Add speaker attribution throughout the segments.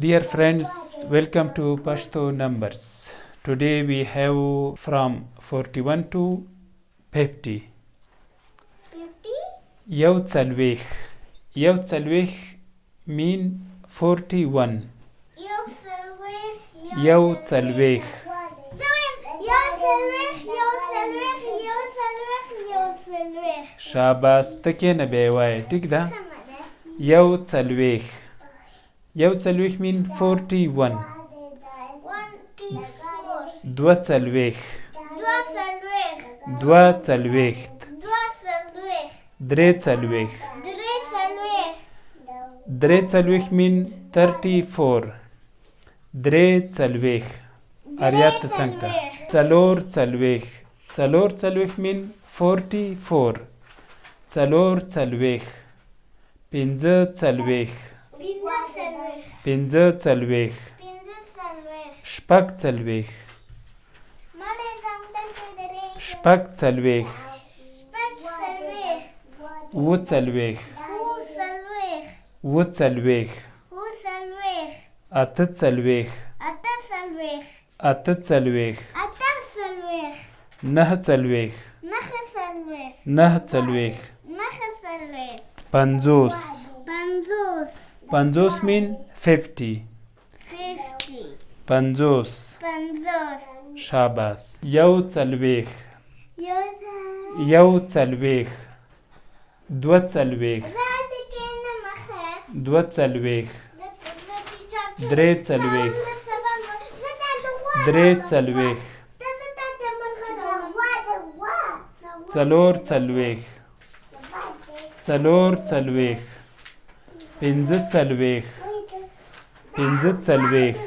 Speaker 1: Dear friends, welcome to Pashto Numbers. Today we have from 41 to 50.
Speaker 2: 50?
Speaker 1: Yaw Tsalwech mean 41. Yaw Tsalwech. Shabas take na bewai. Tik da? Yaw Tsalwech. Yaw Tsalwech mean 41. Dwa Tsalwech. Dwa Tsalwech. Dre Tsalwech. Dre Tsalwech mean 34. Dre Tsalwech. Ariat Sankta. Tsalor Tsalwech. Tsalor Tsalwech mean 44. Tsalor Tsalwech. Pinza Tsalwech. Pinza Tsalwech. Shpak Tsalwech. Shpak Tsalwech. Wu Tsalwech. Wu Tsalwech. At Tsalwech. At Tsalwech. Nah Tsalwech. Nah Tsalwech. Panzos. Panzos mean 50. Panzos. Shabas. Yaw Tsalwech. Yaw Tsalwech. Dwa Tsalwech. Dwa Tsalwech. Dre Tsalwech. Dre Tsalwech. Tsalor Tsalwech. Tsalor Tsalwech. Pinza Tsalwech. Pinza Tsalwech.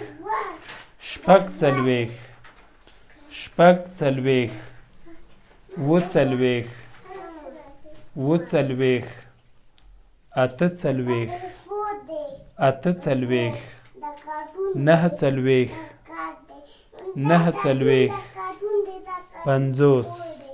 Speaker 1: Shpak Tsalwech. Shpak Tsalwech. Wu Tsalwech. Wu Tsalwech. At Tsalwech. At Tsalwech. Nah Tsalwech. Nah Tsalwech. Panzos.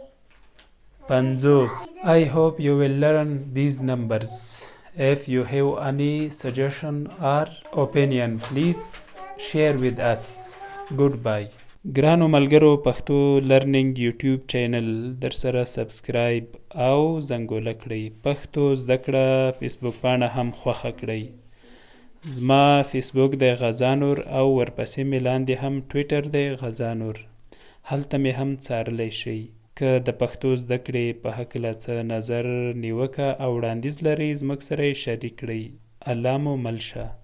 Speaker 1: Panzos. I hope you will learn these numbers. If you have any suggestion or opinion, please share with us. Goodbye. ګرانو ملګرو پښتو لرننګ یوټیوب چینل در سره سبسکرایب او زنګوله کړئ. پښتو زده کړه فیسبوک پاڼه هم خوښه کړئ. زما فیسبوک دی غزانور او ورپسې مې لاندې هم ټویټر دی غزانور. هلته مې هم څارلی شئ. که د پښتو زده کړې په هکله څه نظر نیوکه او وړاندیز لرئ زموږ سره یې شریک کړئ. الله مو مل شه.